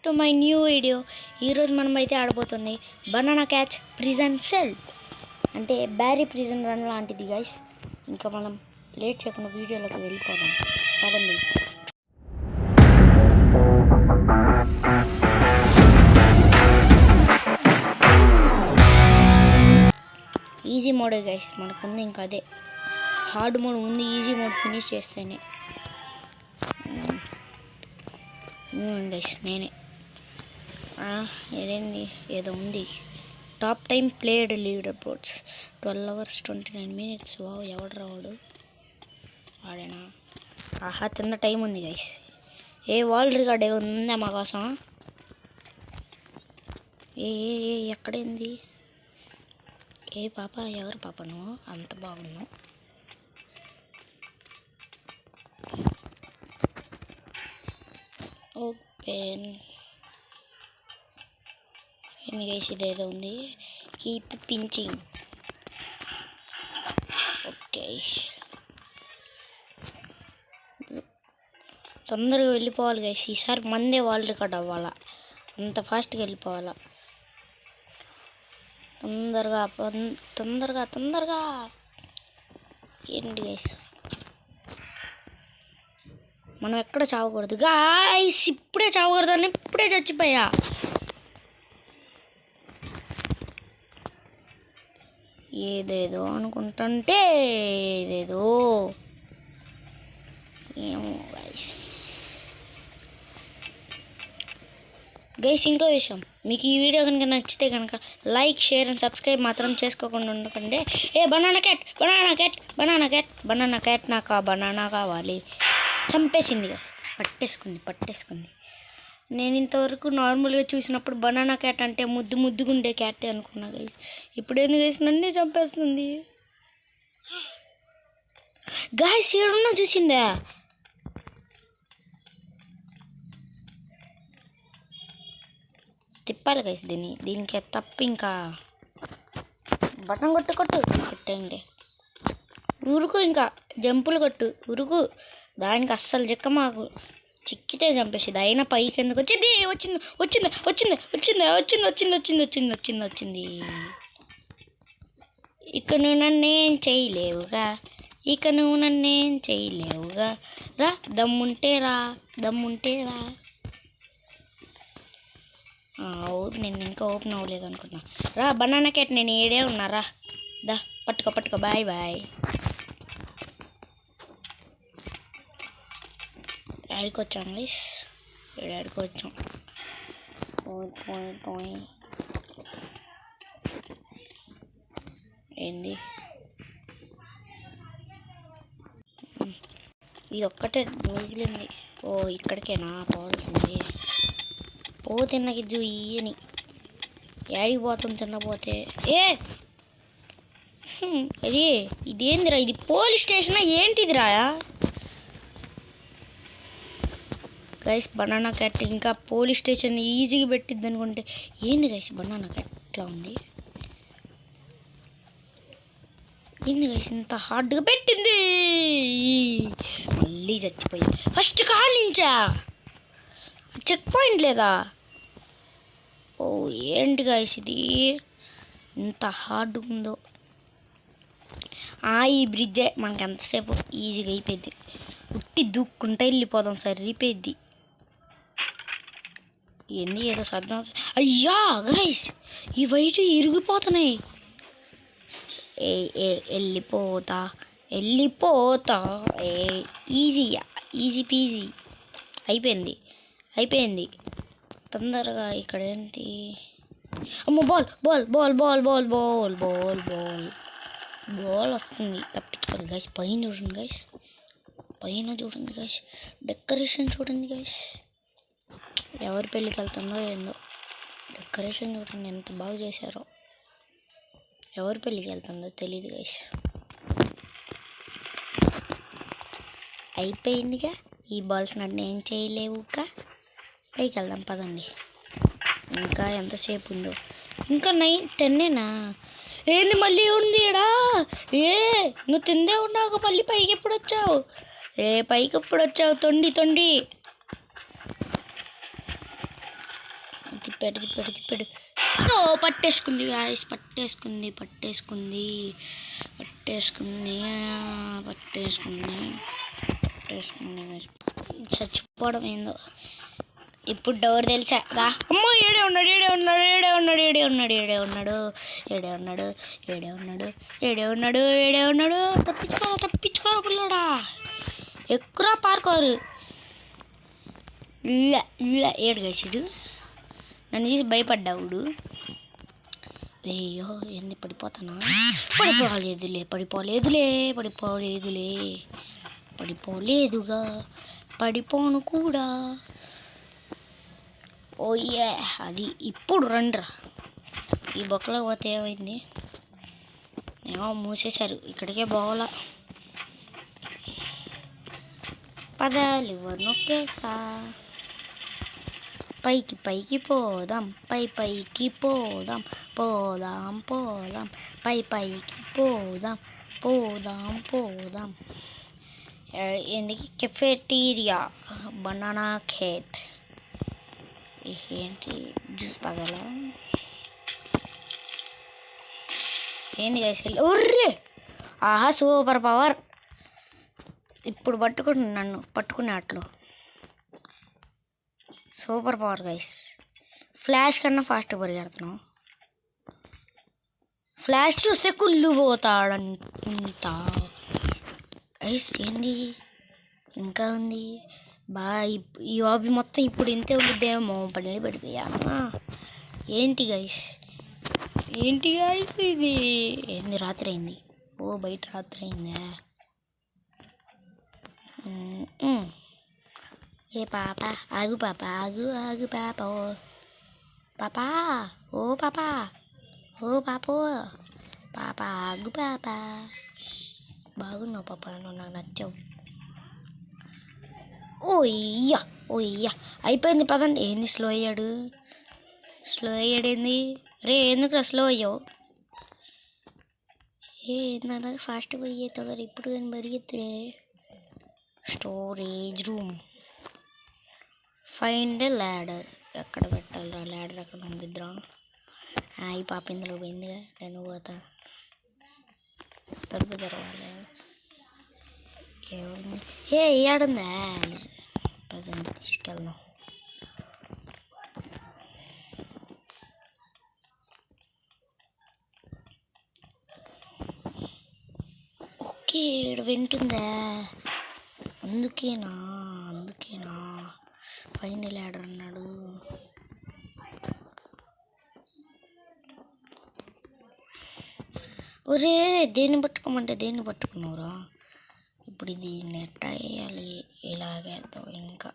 To my new video. ఈరోజు మనం అయితే ఆడబోతుంది బనానా క్యాచ్ ప్రిజన్ సెల్, అంటే బ్యారీ ప్రిజన్ రన్ లాంటిది గైస్. ఇంకా మనం లేట్ చేయకుండా వీడియోలోకి వెళ్ళిపోదాం పదండి. ఈజీ మోడే గైస్ మనకుంది, ఇంకా అదే హార్డ్ మోడ్ ఉంది. ఈజీ మోడ్ ఫినిష్ చేస్తేనే గైస్ నేనే ఏదేంది ఏదో ఉంది. Top time played leader boards 12 hours 29 minutes. Wow, ఎవడు రావాడు ఆడేనా? ఆహా, తిన్న టైం ఉంది గైస్. ఏ వరల్డ్ రికార్డ్ ఉందా మా కోసం? ఏ ఎక్కడైంది? ఏ పాప, ఎవరు పాప నువ్వు అంత బాగున్నావు? ఓపెన్ గైస్, ఇదేదో ఉంది. Keep pinching. ఓకే, తొందరగా వెళ్ళిపోవాలి గైస్. ఈసారి మందే వరల్డ్ రికార్డ్ అవ్వాలా, అంత ఫాస్ట్గా వెళ్ళిపోవాలా. తొందరగా తొందరగా తొందరగా. ఏంటి గైస్, మనం ఎక్కడ చావకూడదు గాయ్స్. ఇప్పుడే చావకూడదు అని ఇప్పుడే చచ్చిపోయా. ఏదేదో అనుకుంటుంటే ఏదేదో ఏమో గైస్. ఇంకో విషయం, మీకు ఈ వీడియో కనుక నచ్చితే కనుక లైక్, షేర్ అండ్ సబ్స్క్రైబ్ మాత్రం చేసుకోకుండా ఉండకండి. ఏ banana cat, banana cat, banana cat, banana cat, నాకు ఆ బనానా కావాలి. చంపేసింది గైస్, పట్టేసుకుంది. నేను ఇంతవరకు నార్మల్గా చూసినప్పుడు బనానా క్యాట్ అంటే ముద్దుగా ఉండే క్యాటే అనుకున్నా గైస్. ఇప్పుడు ఎందుకు గైస్ నన్నే చంపేస్తుంది గైస్. ఏడున్నా చూసిందా? తిప్పాలి గైస్ దీనికి తప్ప. ఇంకా బటన్ కొట్టండి. ఉరుకు, ఇంకా జంపులు కొట్టు, ఉరుకు. దానికి అస్సలు చిక్క మాకు. చిక్కితే చంపేసింది. అయినా పైకి ఎందుకు వచ్చింది? వచ్చింది. ఇక నువ్వు నన్నేం చేయలేవుగా. రా, దమ్ముంటే రా. నేను ఇంకా ఓపెన్ అవ్వలేదు అనుకున్నా. రా బనానా క్యాట్, నేను ఏడే ఉన్నారా. దా, పట్టుకో. బాయ్. ఆడుకొచ్చాం గైస్, ఆడుకోవచ్చాం. ఏంది ఇది? ఒక్కటే మిగిలింది. ఓ, ఇక్కడికేనా పోవాల్సింది? తిన్నకి జూయని యాడికి పోతాం తిన్నపోతే. అది ఇదేందిరా? ఇది పోలీస్ స్టేషనా ఏంటిదిరా గైస్? బనానా క్యాట్ ఇంకా పోలీస్ స్టేషన్ ఈజీగా పెట్టిద్ది అనుకుంటే ఏంది గైస్? బనానా క్యాట్ ఇట్లా ఉంది. ఏంది గైస్ ఇంత హార్డ్గా పెట్టింది? మళ్ళీ చచ్చిపోయా. ఫస్ట్ కాల్ నుంచా? చెక్ పాయింట్ లేదా? ఓ, ఏంటి గైస్ ఇది ఇంత హార్డ్గా ఉందో. ఈ బ్రిడ్జే మనకి ఎంతసేపు ఈజీగా అయిపోయింది. ఉట్టి దూక్కుంటా వెళ్ళిపోదాం, సరిపోయిద్ది. ఏంది ఏదో శబ్దం? అయ్యా గైస్, ఈ వైట్ ఇరిగిపోతున్నాయి. వెళ్ళిపోతా. ఈజీ పీజీ అయిపోయింది. తొందరగా. ఇక్కడ ఏంటి? అమ్మో, బాల్ వస్తుంది. తప్పించుకోండి గైస్. పైన చూడండి గైస్. డెకరేషన్ చూడండి గైస్. ఎవరి పెళ్ళికి వెళ్తుందో ఏందో. డెకరేషన్ చూడండి ఎంత బాగా చేశారో. ఎవరి పెళ్ళికి వెళ్తుందో తెలియదు గైస్. అయిపోయిందిగా. ఈ బాల్స్ నన్ను ఏం చేయలేవుగా. పైకి వెళ్దాం పదండి. ఇంకా ఎంతసేపు ఉందో? ఇంకా 9-10. ఏంది మళ్ళీ ఉంది ఈడ? నువ్వు తిందే ఉన్నావు, మళ్ళీ పైకి ఎప్పుడు వచ్చావు? పైకి ఎప్పుడు వచ్చావు? తొండి తిప్పాడు. ఓ పట్టేసుకుంది గాయస్, పట్టేసుకుంది చచ్చిపోవడం ఏందో. ఇప్పుడు డోర్ తెలిసా అమ్మో ఏడే ఉన్నాడు. తప్పించుకోరా పిల్లడా, ఎక్కురా పార్కోరు. ఏడు గైసుడు నన్ను చూసి భయపడ్డావుడు. అయ్యో ఎన్ని పడిపోలేదుగా, పడిపోను కూడా. ఓయ్యే అది ఇప్పుడు రండ్రా. ఈ బొక్కలో పోతే ఏమైంది? ఏమో మూసేశారు, ఇక్కడికే పోవాలా. పదాలు నొక్కేస్తా. పైకి పోదాం, పైకి పోదాం, పైకి పోదాం. ఎందుకు కెఫెటీరియా, బనానా కేట్. ఏంటి జ్యూస్ తాగాల? ఏంటి గైస్? ఒర్రే ఆహా సూపర్ పవర్. ఇప్పుడు నన్ను పట్టుకునే అట్లు సూపర్ పవర్ గైస్. ఫ్లాష్ కన్నా ఫాస్ట్ పరిగెడుతున్నావు. ఫ్లాష్ చూస్తే కుళ్ళు పోతాడనుకుంటా గైస్. ఏంది ఇంకా ఉంది ఈ హాబీ మొత్తం ఇప్పుడు ఇంతే ఉండిద్దేమో. పని పెడిపోయా. ఏంటి గైస్ ఇది? ఏంది రాత్రి అయింది? ఓ బయట రాత్రి అయిందా? ఏ పాప ఆగు, పాప ఆగు పాప. ఓ పాప ఆగు పాప. బాగున్నావు పాప, నువ్వు నాకు నచ్చావు. ఓయ్యా అయిపోయింది పదండి. ఏంది స్లో అయ్యాడు ఏంది రే? ఎందుకు స్లో అయ్యావు? నా దగ్గర ఫాస్ట్ పరిగెత్తావు కదా, ఇప్పుడు కానీ పరిగెత్తే. Storage room, find ladder. ఎక్కడ పెట్టాలరా ల్యాడర్? ఎక్కడ ఉందిద్రా? ఈ పాప ఇందులో పోయిందిగా, నేను పోతా. తలుపు తెరవాలి. ఏముంది? ఏడుందా? పదండి తీసుకెళ్దాం. ఓకే వింటుందా? అందుకేనా ఫైనల్ ల్యాడర్ అన్నాడు. ఒరే దేన్ని పట్టుకోమంటే దేన్ని పట్టుకున్నావురా? ఇప్పుడు ఇది నెట్ వేయాలి. ఇలాగేద్దాం ఇంకా.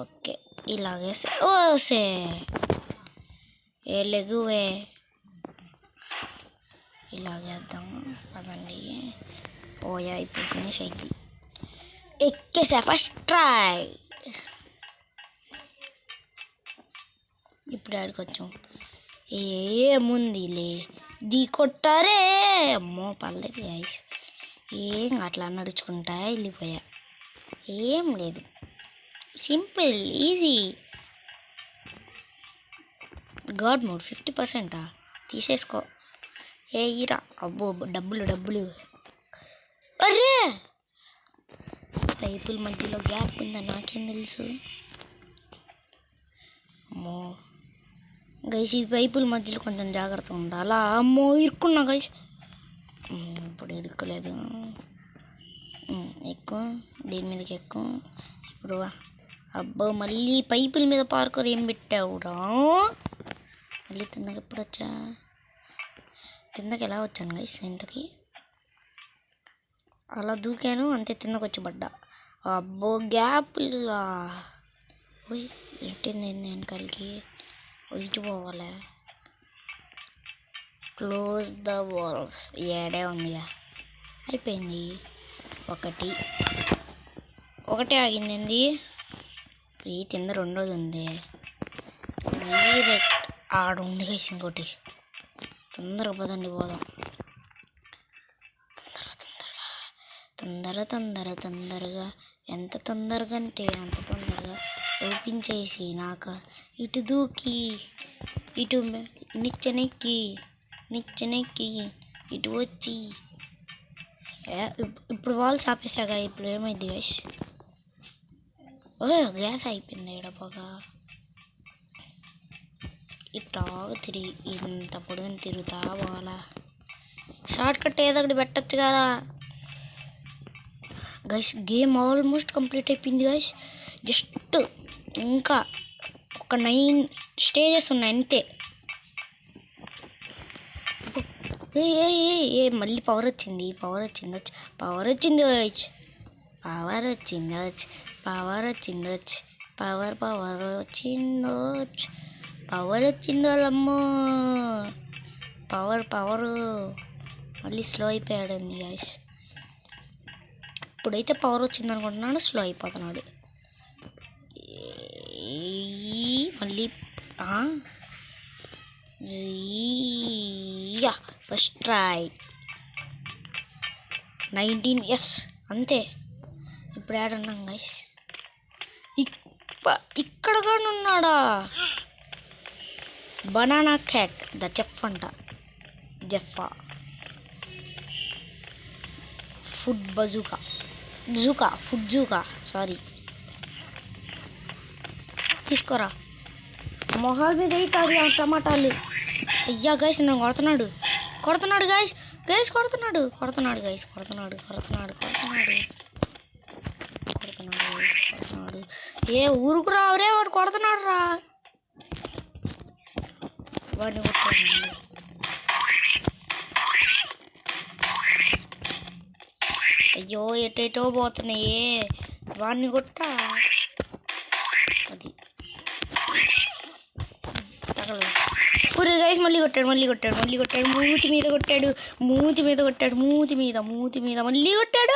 ఓకే ఇలాగేసే. ఓసే లెగువే. ఇలాగేద్దాం పదండి. ఓయా ఇప్పుడు ఫినిష్ అయింది. ఎక్కేసా ఫస్ట్ ట్రై. ఇప్పుడు ఆడికొచ్చాం. ఏముందిలే కొట్టారే. అమ్మో పర్లేదు గైస్. ఏం అట్లా నడుచుకుంటా వెళ్ళిపోయా. ఏం లేదు, సింపుల్ ఈజీ. God mode 50%. తీసేసుకో. ఇరా. అబ్బో డబ్బులు. అరే పైపుల మధ్యలో గ్యాప్ ఉందా? నాకేం తెలుసు. అమ్మో గైస్, ఈ పైపుల మధ్యలో కొంచెం జాగ్రత్తగా ఉండాలా. అమ్మో ఇరుక్కున్నా గైస్. ఇప్పుడు ఇరుక్కలేదు. ఎక్కువ దీని మీదకి ఎక్కువ. ఇప్పుడు అబ్బో మళ్ళీ పైపుల మీద పార్కర్ ఏం పెట్టావురా? మళ్ళీ తిన్నకి ఎప్పుడు వచ్చా? తిన్నకి ఎలా వచ్చాను గైస్? ఇంతకి అలా దూకాను అంతే, తిన్నకి వచ్చి పడ్డా. అబ్బో గ్యాప్లా. ఓయ్ పెట్టింది నేను కలిగి ఇటు పోవాలా? Close the walls. ఏడే ఉందిగా, అయిపోయింది. ఒకటే ఆగింది. ఈ కింద రెండోది ఉంది. డైరెక్ట్ ఆడ ఉంది గైస్ ఇంకోటి. తొందరగా పదండి పోదాం. తొందరగా ఎంత తొందరగా అంటే అంత తొందరగా ఓపెన్ చేసి నాక ఇటు దూకి ఇటు నిచ్చెనెక్కి ఇటు వచ్చి ఇప్పుడు వాళ్ళు చాపేసాగా. ఇప్పుడు ఏమైంది గైస్? గ్యాస్ అయిపోయింది ఇక్కడ బాగా. ఇట్లా తిరిగి ఇంత పొడుగుని తిరుగుతా పోవాలా. షార్ట్ కట్ ఏదో ఒకటి పెట్టచ్చు కదా గైస్. గేమ్ ఆల్మోస్ట్ కంప్లీట్ అయిపోయింది గైస్. జస్ట్ ఇంకా ఒక 9 స్టేజెస్ ఉన్నాయి అంతే. ఏ మళ్ళీ పవర్ వచ్చింది గైస్. పవర్ వచ్చిందోలమ్మో. పవర్ మళ్ళీ స్లో అయిపోయాడు గైస్. ఇప్పుడైతే పవర్ వచ్చింది అనుకుంటున్నాడు, స్లో అయిపోతున్నాడు మళ్ళీ. ఫస్ట్ ట్రై 19 ఎస్ అంతే. ఇప్పుడు ఏడున్నాం గైస్? ఇక్కడ కానీ ఉన్నాడా? బనానా క్యాట్ ద చెఫ్ అంట. జెఫా ఫుడ్ జూకా సారీ. తీసుకోరా మొహాల మీద వేయటాడు ఆ టమాటాలు. అయ్యా గైస్ నన్ను కొడుతున్నాడు గైస్. కొడుతున్నాడు. ఏ ఊరుకు రావురే, వాడు కొడుతున్నాడు రా. వాడిని కొట్టాడు. అయ్యో ఎటేటో పోతున్నాయే, వాడిని కొట్టా. అది ఊరే గైస్. మళ్ళీ కొట్టాడు. మూతి మీద కొట్టాడు. మళ్ళీ కొట్టాడు.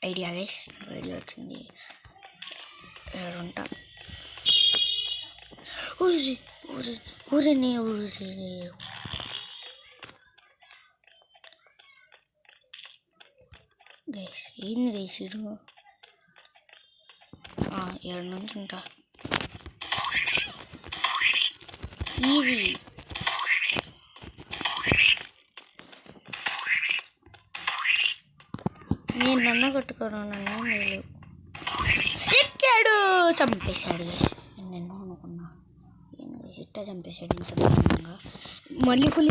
ఐడియా గైస్, ఐడియా వచ్చింది. ఏడుంటా ఊరే గైస్. ఏంది గైస్ ఇడు? 7 నుంచి ఉంటా. ఈజీ. నేను నన్ను కొట్టుకోను, నన్ను మీరు ఎక్కాడు. చంపేశాడు గైస్. నేను అనుకున్నా ఇట్టా చంపేశాడు ఇంత దారుణంగా. మళ్ళీ ఫుల్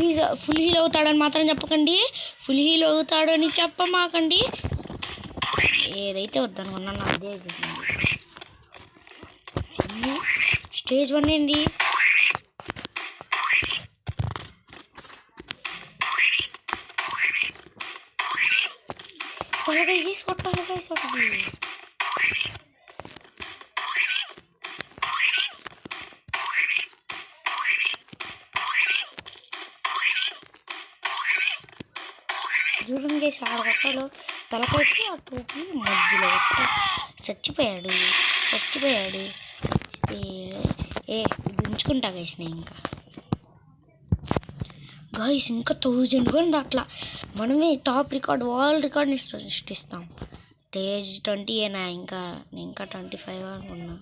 హీల్ అవుతాడని మాత్రం చెప్పకండి. ఫుల్ హీల్ అవుతాడని చెప్పమాకండి. ఏదైతే వద్దనుకున్నాను అదే జరిగింది. స్టేజ్ 1 ఏంటి? కొట్టాలి. చూడండి గైస్, ఆడ కొట్టాడు. తలకొచ్చి ఆ టూపి మధ్యలో చచ్చిపోయాడు. ఉంచుకుంటా గైస్. నేను ఇంకా 1000 కూడా అట్లా మనమే టాప్ రికార్డ్, వరల్డ్ రికార్డ్ని సృష్టిస్తాం. స్టేజ్ 20 ఏనా? ఇంకా 25 అనుకున్నా.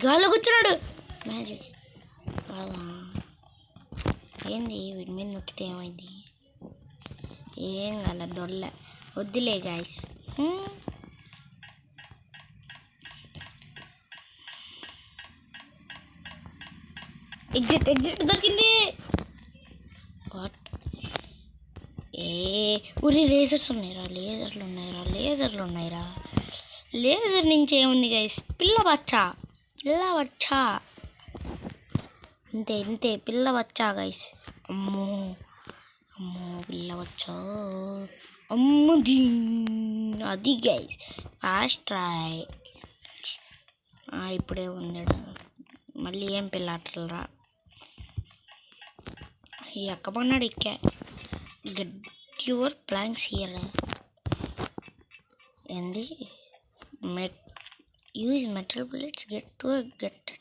గాల్లో కూర్చున్నాడు. మ్యాజిక్ కాదా? ఏంది వీడి మీద నొక్కితే ఏమైంది? ఏం కాల, దొల్ల వద్దులే గాయస్. ఎగ్జిట్ దొరికింది. వాట్? ఊరి లేజర్లు ఉన్నాయిరా. లేజర్ నుంచి ఏముంది గైస్? పిల్ల బచ్చా అంతే పిల్ల బచ్చా గైస్. అమ్మో పిల్ల బచ్చా. అమ్మది అది గైస్. Fast try. ఇప్పుడే ఉందాడు. మళ్ళీ ఏం పిల్ల అట్లరా. ఎక్కమన్నాడు. ఎక్కా. Get your planks here. ఏంది? Use metal bullets get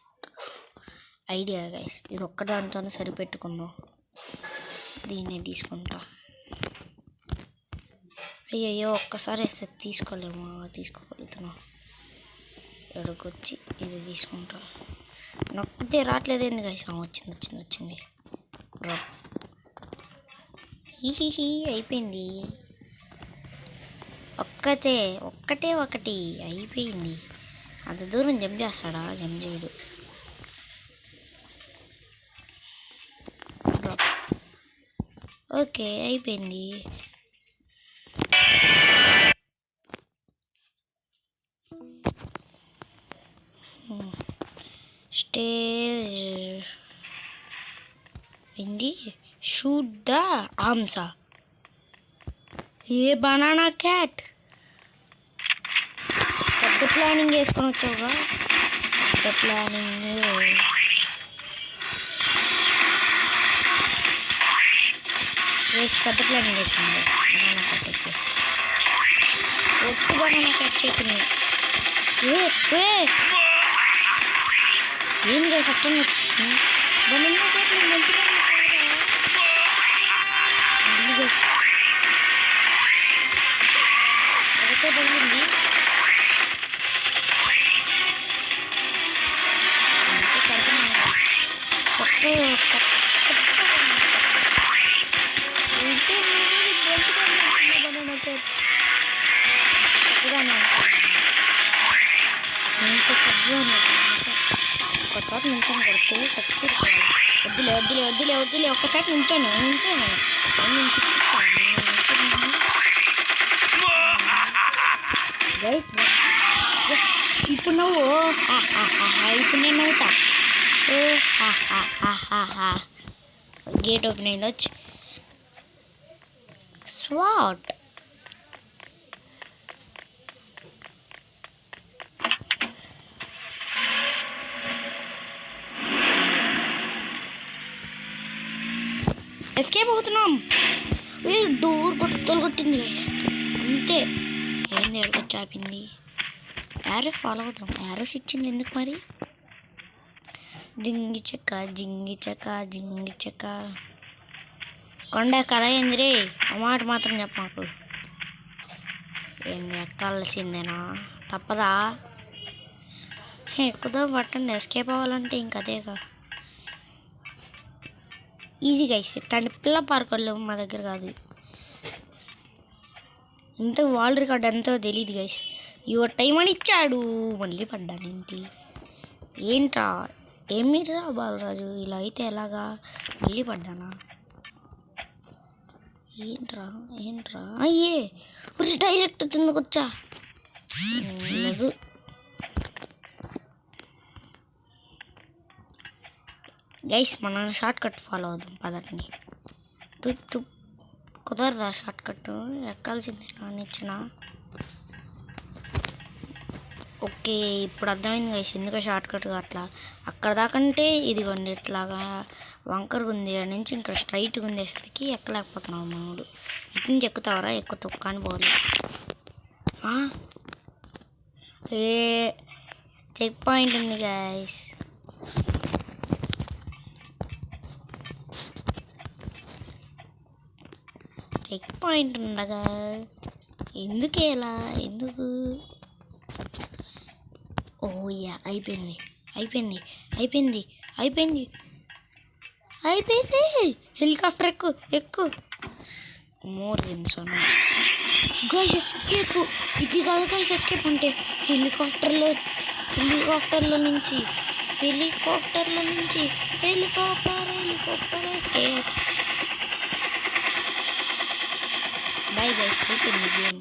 idea guys. ఇది ఒక్క దాంతోనే సరిపెట్టుకుందాం. దీన్నే తీసుకుంటా. అయ్యయ్యో ఒక్కసారి వేస్తే తీసుకోలేము, తీసుకోగలుగుతున్నాం. ఎడకొచ్చి ఇది తీసుకుంటా. నొక్కితే రావట్లేదండి గైస్. వచ్చింది డ్రాప్. హీ అయిపోయింది. ఒకటి అయిపోయింది. అంత దూరం జంప్ చేస్తాడా? జంప్ చేయడు. డ్రాప్. ఓకే అయిపోయింది. స్టేజ్ ఏంది? షూట్ ద ఆర్మ్సా? ఏ బనానా క్యాట్ పెద్ద ప్లానింగ్ వేసుకొని వచ్చావుగా. పెద్ద ప్లానింగ్ పెద్ద ప్లానింగ్ వేసింది. బనానా క్యాట్ అయితే ఒట్టి బనానా క్యాట్ చేసింది. ఏం చేసి అర్థం వచ్చింది. బనానా క్యాట్ మంచిగా ఒకటే పడింది. ఒకసారి నించాను కొడుతూ వద్దులే ఒక్కసారి నించాను ఇప్పుడు నువ్వు ఇప్పుడు నేను అవుతా. గేట్ ఓపెన్ అయింది. వచ్చి స్వాట్ ఎస్కేప్ అవుతున్నాం. డోర్ కొత్తలు కొట్టింది అంతే. ఏంది ఎడకొచ్చి ఆపింది. యారోస్ ఫాలో అవుతాం. యారోస్ ఇచ్చింది ఎందుకు మరి? జింగి చెక్క కొండ ఎక్కడ ఏంది రే? ఆ మాట మాత్రం చెప్ప మాకు. ఏంది ఎక్కాల్సిందేనా? తప్పదా? ఎక్కుదా పట్టండి. ఎస్కేప్ అవ్వాలంటే ఇంకదేగా. ఈజీగా ఇస్తాండి. పిల్ల పార్కుల్లో మా దగ్గర కాదు. ఇంత వరల్డ్ రికార్డ్ ఎంతో తెలియదు గైస్. యువర్ టైం అని ఇచ్చాడు. మళ్ళీ పడ్డానేంటి? ఏంట్రా ఏమిరా బాలరాజు, ఇలా అయితే ఎలాగా? మళ్ళీ పడ్డానా? ఏంట్రా అయ్యే డైరెక్ట్ తిందుకొచ్చా. లేదు గైస్, మనం షార్ట్ కట్ ఫాలో అవుదాం పదండి. కుదరదా షార్ట్ కట్? ఎక్కాల్సిందే నిచ్చిన. ఓకే ఇప్పుడు అర్థమైంది గైస్ ఎందుకు షార్ట్ కట్ అట్లా. అక్కడ దాకంటే ఇదిగోండి ఇట్లాగా వంకరగా ఉంది. అక్కడ నుంచి ఇంకా స్ట్రైట్గా ఉండేసరికి ఎక్కలేకపోతున్నావు మనోడు. ఇటు నుంచి ఎక్కుతావరా? ఎక్కుతావు కానీ పోవాలి. చెక్ పాయింట్ ఉంది గైస్. చెక్ పాయింట్ ఉండగా ఎందుకేలా? ఎందుకు? ఓయ్యా అయిపోయింది. హెలికాప్టర్ ఎక్కు. More wins guys escape. ఇది కాదు గైస్ ఎస్కేప్ అంటే. హెలికాప్టర్లో నుంచి హెలికాప్టర్ బాయ్ గైస్. అయిపోయింది గేమ్.